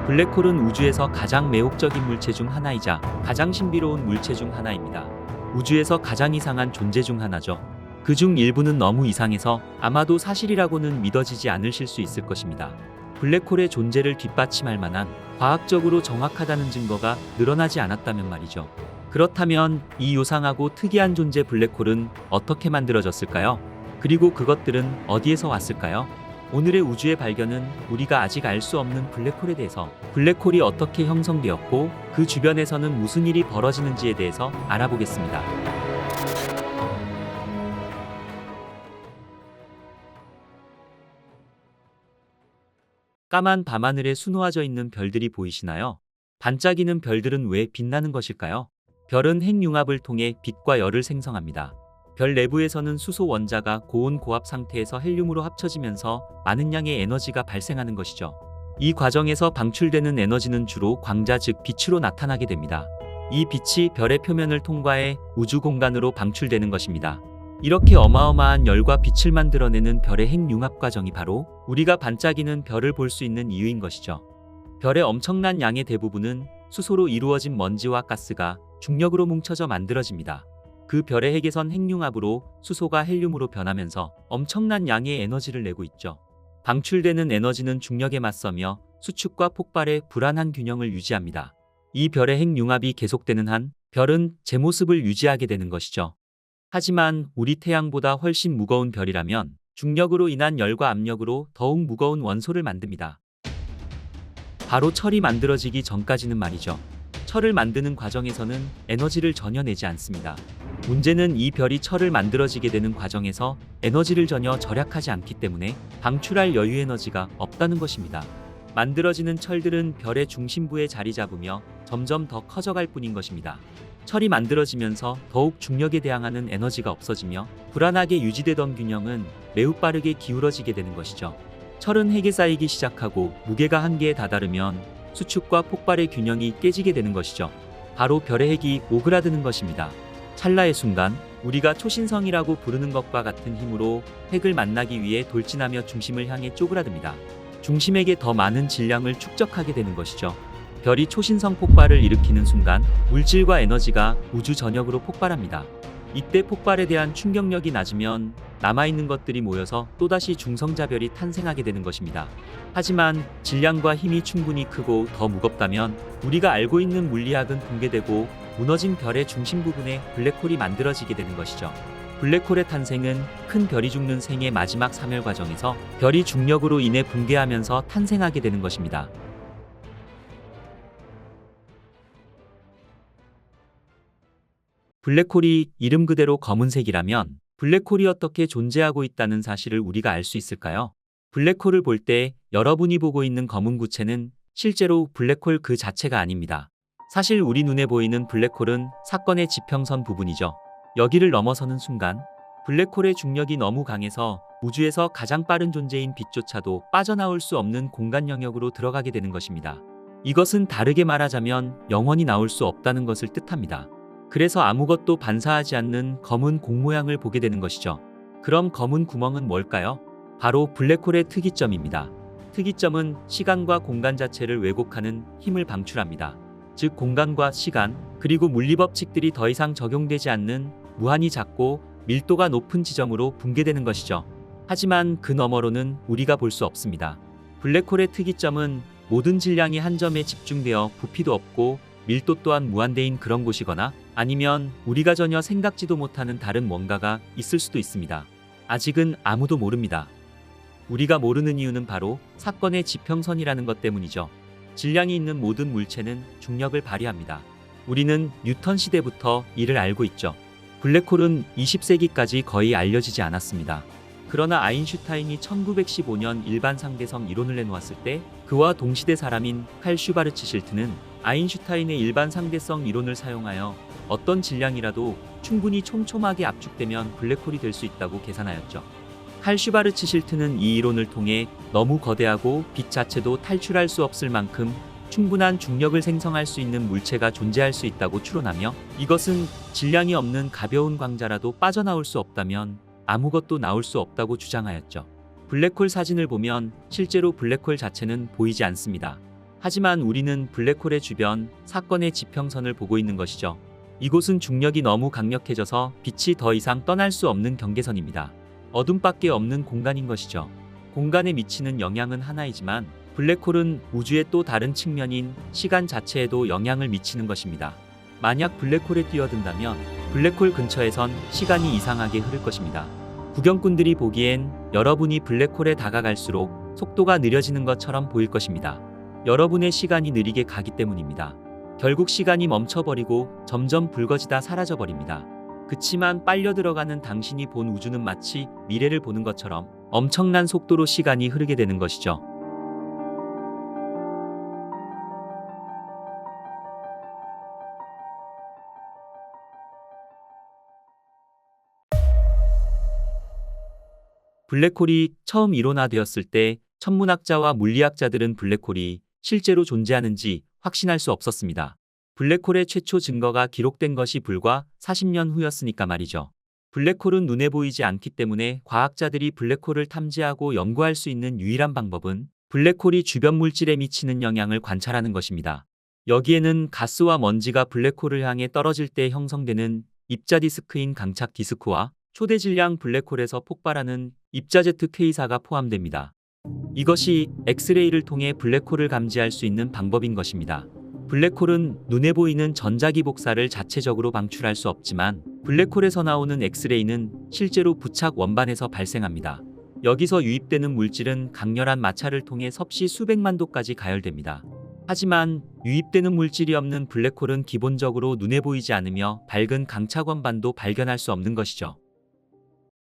블랙홀은 우주에서 가장 매혹적인 물체 중 하나이자 가장 신비로운 물체 중 하나입니다. 우주에서 가장 이상한 존재 중 하나죠. 그중 일부는 너무 이상해서 아마도 사실이라고는 믿어지지 않으실 수 있을 것입니다. 블랙홀의 존재를 뒷받침할 만한 과학적으로 정확하다는 증거가 늘어나지 않았다면 말이죠. 그렇다면 이 요상하고 특이한 존재 블랙홀은 어떻게 만들어졌을까요? 그리고 그것들은 어디에서 왔을까요? 오늘의 우주의 발견은 우리가 아직 알 수 없는 블랙홀에 대해서, 블랙홀이 어떻게 형성되었고 그 주변에서는 무슨 일이 벌어지는지에 대해서 알아보겠습니다. 까만 밤하늘에 수놓아져 있는 별들이 보이시나요? 반짝이는 별들은 왜 빛나는 것일까요? 별은 핵융합을 통해 빛과 열을 생성합니다. 별 내부에서는 수소 원자가 고온 고압 상태에서 헬륨으로 합쳐지면서 많은 양의 에너지가 발생하는 것이죠. 이 과정에서 방출되는 에너지는 주로 광자 즉 빛으로 나타나게 됩니다. 이 빛이 별의 표면을 통과해 우주 공간으로 방출되는 것입니다. 이렇게 어마어마한 열과 빛을 만들어내는 별의 핵융합 과정이 바로 우리가 반짝이는 별을 볼 수 있는 이유인 것이죠. 별의 엄청난 양의 대부분은 수소로 이루어진 먼지와 가스가 중력으로 뭉쳐져 만들어집니다. 그 별의 핵에선 핵융합으로 수소가 헬륨으로 변하면서 엄청난 양의 에너지를 내고 있죠. 방출되는 에너지는 중력에 맞서며 수축과 폭발의 불안한 균형을 유지합니다. 이 별의 핵융합이 계속되는 한 별은 제 모습을 유지하게 되는 것이죠. 하지만 우리 태양보다 훨씬 무거운 별이라면 중력으로 인한 열과 압력으로 더욱 무거운 원소를 만듭니다. 바로 철이 만들어지기 전까지는 말이죠. 철을 만드는 과정에서는 에너지를 전혀 내지 않습니다. 문제는 이 별이 철을 만들어지게 되는 과정에서 에너지를 전혀 절약하지 않기 때문에 방출할 여유 에너지가 없다는 것입니다. 만들어지는 철들은 별의 중심부에 자리 잡으며 점점 더 커져갈 뿐인 것입니다. 철이 만들어지면서 더욱 중력에 대항하는 에너지가 없어지며 불안하게 유지되던 균형은 매우 빠르게 기울어지게 되는 것이죠. 철은 핵에 쌓이기 시작하고 무게가 한계에 다다르면 수축과 폭발의 균형이 깨지게 되는 것이죠. 바로 별의 핵이 오그라드는 것입니다. 찰나의 순간 우리가 초신성이라고 부르는 것과 같은 힘으로 핵을 만나기 위해 돌진하며 중심을 향해 쪼그라듭니다. 중심에게 더 많은 질량을 축적하게 되는 것이죠. 별이 초신성 폭발을 일으키는 순간 물질과 에너지가 우주 전역으로 폭발합니다. 이때 폭발에 대한 충격력이 낮으면 남아있는 것들이 모여서 또다시 중성자별이 탄생하게 되는 것입니다. 하지만 질량과 힘이 충분히 크고 더 무겁다면 우리가 알고 있는 물리학은 붕괴되고 무너진 별의 중심 부분에 블랙홀이 만들어지게 되는 것이죠. 블랙홀의 탄생은 큰 별이 죽는 생의 마지막 사멸 과정에서 별이 중력으로 인해 붕괴하면서 탄생하게 되는 것입니다. 블랙홀이 이름 그대로 검은색이라면 블랙홀이 어떻게 존재하고 있다는 사실을 우리가 알 수 있을까요? 블랙홀을 볼 때 여러분이 보고 있는 검은 구체는 실제로 블랙홀 그 자체가 아닙니다. 사실 우리 눈에 보이는 블랙홀은 사건의 지평선 부분이죠. 여기를 넘어서는 순간 블랙홀의 중력이 너무 강해서 우주에서 가장 빠른 존재인 빛조차도 빠져나올 수 없는 공간 영역으로 들어가게 되는 것입니다. 이것은 다르게 말하자면 영원히 나올 수 없다는 것을 뜻합니다. 그래서 아무것도 반사하지 않는 검은 공 모양을 보게 되는 것이죠. 그럼 검은 구멍은 뭘까요? 바로 블랙홀의 특이점입니다. 특이점은 시간과 공간 자체를 왜곡하는 힘을 방출합니다. 즉 공간과 시간, 그리고 물리법칙들이 더 이상 적용되지 않는 무한히 작고 밀도가 높은 지점으로 붕괴되는 것이죠. 하지만 그 너머로는 우리가 볼 수 없습니다. 블랙홀의 특이점은 모든 질량이 한 점에 집중되어 부피도 없고 밀도 또한 무한대인 그런 곳이거나 아니면 우리가 전혀 생각지도 못하는 다른 뭔가가 있을 수도 있습니다. 아직은 아무도 모릅니다. 우리가 모르는 이유는 바로 사건의 지평선이라는 것 때문이죠. 질량이 있는 모든 물체는 중력을 발휘합니다. 우리는 뉴턴 시대부터 이를 알고 있죠. 블랙홀은 20세기까지 거의 알려지지 않았습니다. 그러나 아인슈타인이 1915년 일반 상대성 이론을 내놓았을 때 그와 동시대 사람인 칼 슈바르츠 실트는 아인슈타인의 일반 상대성 이론을 사용하여 어떤 질량이라도 충분히 촘촘하게 압축되면 블랙홀이 될 수 있다고 계산하였죠. 칼 슈바르츠 실트는 이 이론을 통해 너무 거대하고 빛 자체도 탈출할 수 없을 만큼 충분한 중력을 생성할 수 있는 물체가 존재할 수 있다고 추론하며, 이것은 질량이 없는 가벼운 광자라도 빠져나올 수 없다면 아무것도 나올 수 없다고 주장하였죠. 블랙홀 사진을 보면 실제로 블랙홀 자체는 보이지 않습니다. 하지만 우리는 블랙홀의 주변 사건의 지평선을 보고 있는 것이죠. 이곳은 중력이 너무 강력해져서 빛이 더 이상 떠날 수 없는 경계선입니다. 어둠밖에 없는 공간인 것이죠. 공간에 미치는 영향은 하나이지만 블랙홀은 우주의 또 다른 측면인 시간 자체에도 영향을 미치는 것입니다. 만약 블랙홀에 뛰어든다면 블랙홀 근처에선 시간이 이상하게 흐를 것입니다. 구경꾼들이 보기엔 여러분이 블랙홀에 다가갈수록 속도가 느려지는 것처럼 보일 것입니다. 여러분의 시간이 느리게 가기 때문입니다. 결국 시간이 멈춰버리고 점점 붉어지다 사라져버립니다. 그치만 빨려 들어가는 당신이 본 우주는 마치 미래를 보는 것처럼 엄청난 속도로 시간이 흐르게 되는 것이죠. 블랙홀이 처음 일원화되었을 때 천문학자와 물리학자들은 블랙홀이 실제로 존재하는지 확신할 수 없었습니다. 블랙홀의 최초 증거가 기록된 것이 불과 40년 후였으니까 말이죠. 블랙홀은 눈에 보이지 않기 때문에 과학자들이 블랙홀을 탐지하고 연구할 수 있는 유일한 방법은 블랙홀이 주변 물질에 미치는 영향을 관찰하는 것입니다. 여기에는 가스와 먼지가 블랙홀을 향해 떨어질 때 형성되는 입자 디스크인 강착 디스크와 초대 질량 블랙홀에서 폭발하는 입자 제트 K사가 포함됩니다. 이것이 엑스레이를 통해 블랙홀을 감지할 수 있는 방법인 것입니다. 블랙홀은 눈에 보이는 전자기 복사를 자체적으로 방출할 수 없지만 블랙홀에서 나오는 엑스레이는 실제로 부착 원반에서 발생합니다. 여기서 유입되는 물질은 강렬한 마찰을 통해 섭씨 수백만 도까지 가열됩니다. 하지만 유입되는 물질이 없는 블랙홀은 기본적으로 눈에 보이지 않으며 밝은 강착 원반도 발견할 수 없는 것이죠.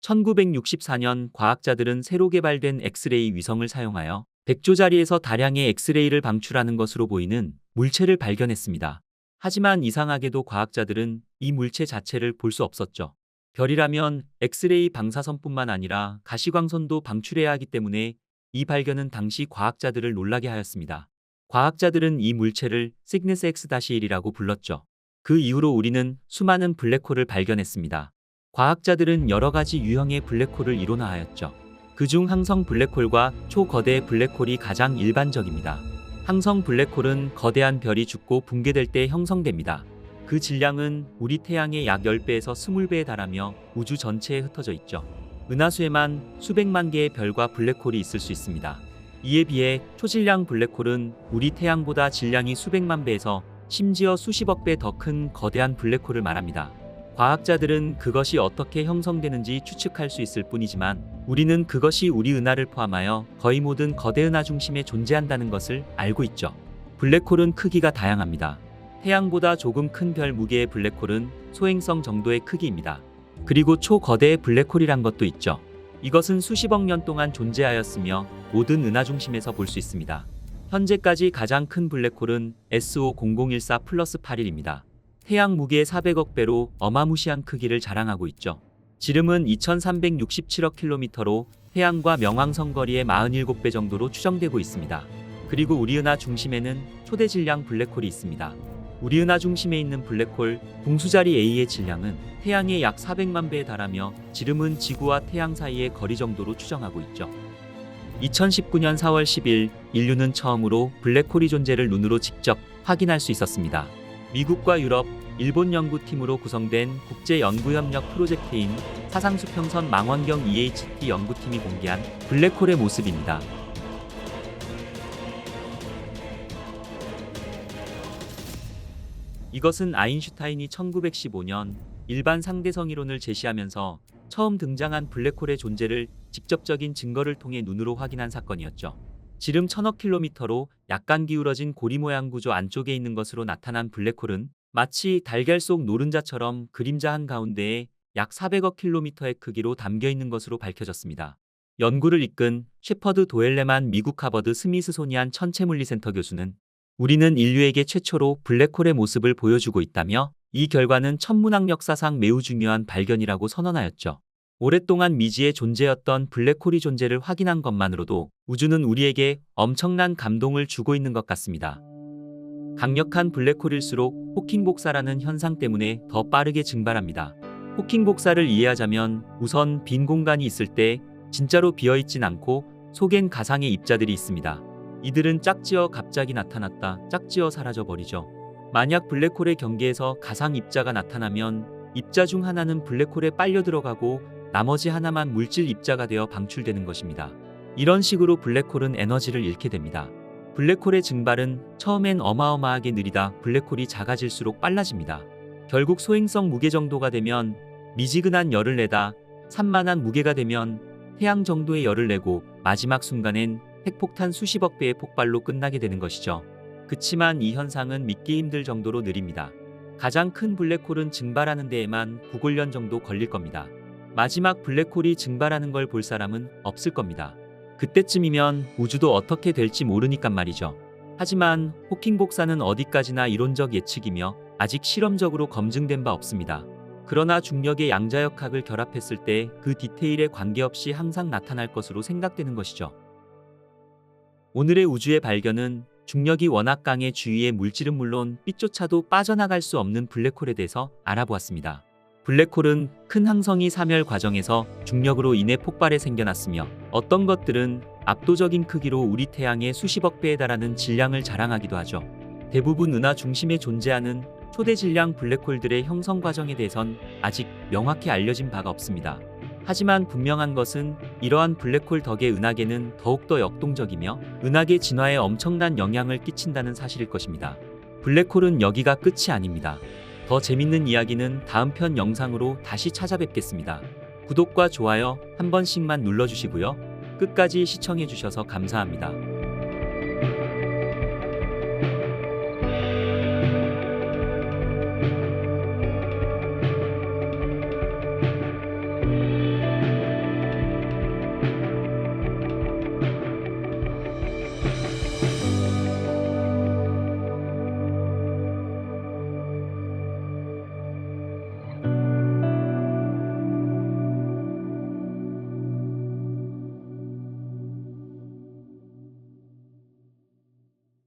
1964년 과학자들은 새로 개발된 엑스레이 위성을 사용하여 100조짜리에서 다량의 엑스레이를 방출하는 것으로 보이는 물체를 발견했습니다. 하지만 이상하게도 과학자들은 이 물체 자체를 볼 수 없었죠. 별이라면 엑스레이 방사선뿐만 아니라 가시광선도 방출해야 하기 때문에 이 발견은 당시 과학자들을 놀라게 하였습니다. 과학자들은 이 물체를 시그너스 X-1이라고 불렀죠. 그 이후로 우리는 수많은 블랙홀을 발견했습니다. 과학자들은 여러 가지 유형의 블랙홀을 이론화하였죠. 그중 항성 블랙홀과 초거대 블랙홀이 가장 일반적입니다. 항성 블랙홀은 거대한 별이 죽고 붕괴될 때 형성됩니다. 그 질량은 우리 태양의 약 10배에서 20배에 달하며 우주 전체에 흩어져 있죠. 은하수에만 수백만 개의 별과 블랙홀이 있을 수 있습니다. 이에 비해 초질량 블랙홀은 우리 태양보다 질량이 수백만 배에서 심지어 수십억 배 더 큰 거대한 블랙홀을 말합니다. 과학자들은 그것이 어떻게 형성되는지 추측할 수 있을 뿐이지만 우리는 그것이 우리 은하를 포함하여 거의 모든 거대 은하 중심에 존재한다는 것을 알고 있죠. 블랙홀은 크기가 다양합니다. 태양보다 조금 큰 별 무게의 블랙홀은 소행성 정도의 크기입니다. 그리고 초거대의 블랙홀이란 것도 있죠. 이것은 수십억 년 동안 존재하였으며 모든 은하 중심에서 볼 수 있습니다. 현재까지 가장 큰 블랙홀은 SO0014+81입니다. 태양 무게의 400억 배로 어마무시한 크기를 자랑하고 있죠. 지름은 2367억 킬로미터로 태양과 명왕성 거리의 47배 정도로 추정되고 있습니다. 그리고 우리 은하 중심에는 초대 질량 블랙홀이 있습니다. 우리 은하 중심에 있는 블랙홀 동수자리 A의 질량은 태양의 약 400만 배에 달하며 지름은 지구와 태양 사이의 거리 정도로 추정하고 있죠. 2019년 4월 10일 인류는 처음으로 블랙홀의 존재를 눈으로 직접 확인할 수 있었습니다. 미국과 유럽, 일본 연구팀으로 구성된 국제연구협력 프로젝트인 사상수평선 망원경 EHT 연구팀이 공개한 블랙홀의 모습입니다. 이것은 아인슈타인이 1915년 일반 상대성 이론을 제시하면서 처음 등장한 블랙홀의 존재를 직접적인 증거를 통해 눈으로 확인한 사건이었죠. 지름 1000억 킬로미터로 약간 기울어진 고리 모양 구조 안쪽에 있는 것으로 나타난 블랙홀은 마치 달걀 속 노른자처럼 그림자 한가운데에 약 400억 킬로미터의 크기로 담겨 있는 것으로 밝혀졌습니다. 연구를 이끈 셰퍼드 도엘레만 미국 하버드 스미스소니안 천체물리센터 교수는 우리는 인류에게 최초로 블랙홀의 모습을 보여주고 있다며 이 결과는 천문학 역사상 매우 중요한 발견이라고 선언하였죠. 오랫동안 미지의 존재였던 블랙홀의 존재를 확인한 것만으로도 우주는 우리에게 엄청난 감동을 주고 있는 것 같습니다. 강력한 블랙홀일수록 호킹 복사라는 현상 때문에 더 빠르게 증발합니다. 호킹 복사를 이해하자면 우선 빈 공간이 있을 때 진짜로 비어있진 않고 속엔 가상의 입자들이 있습니다. 이들은 짝지어 갑자기 나타났다 짝지어 사라져 버리죠. 만약 블랙홀의 경계에서 가상 입자가 나타나면 입자 중 하나는 블랙홀에 빨려 들어가고 나머지 하나만 물질 입자가 되어 방출되는 것입니다. 이런 식으로 블랙홀은 에너지를 잃게 됩니다. 블랙홀의 증발은 처음엔 어마어마하게 느리다 블랙홀이 작아질수록 빨라집니다. 결국 소행성 무게 정도가 되면 미지근한 열을 내다 산만한 무게가 되면 태양 정도의 열을 내고 마지막 순간엔 핵폭탄 수십억 배의 폭발로 끝나게 되는 것이죠. 그치만 이 현상은 믿기 힘들 정도로 느립니다. 가장 큰 블랙홀은 증발하는 데에만 9골년 정도 걸릴 겁니다. 마지막 블랙홀이 증발하는 걸 볼 사람은 없을 겁니다. 그때쯤이면 우주도 어떻게 될지 모르니깐 말이죠. 하지만 호킹 복사는 어디까지나 이론적 예측이며 아직 실험적으로 검증된 바 없습니다. 그러나 중력의 양자역학을 결합했을 때 그 디테일에 관계없이 항상 나타날 것으로 생각되는 것이죠. 오늘의 우주의 발견은 중력이 워낙 강해 주위의 물질은 물론 빛조차도 빠져나갈 수 없는 블랙홀에 대해서 알아보았습니다. 블랙홀은 큰 항성이 사멸 과정에서 중력으로 인해 폭발해 생겨났으며 어떤 것들은 압도적인 크기로 우리 태양의 수십억 배에 달하는 질량을 자랑하기도 하죠. 대부분 은하 중심에 존재하는 초대 질량 블랙홀들의 형성 과정에 대해선 아직 명확히 알려진 바가 없습니다. 하지만 분명한 것은 이러한 블랙홀 덕에 은하계는 더욱더 역동적이며 은하계 진화에 엄청난 영향을 끼친다는 사실일 것입니다. 블랙홀은 여기가 끝이 아닙니다. 더 재밌는 이야기는 다음 편 영상으로 다시 찾아뵙겠습니다. 구독과 좋아요 한 번씩만 눌러주시고요. 끝까지 시청해주셔서 감사합니다.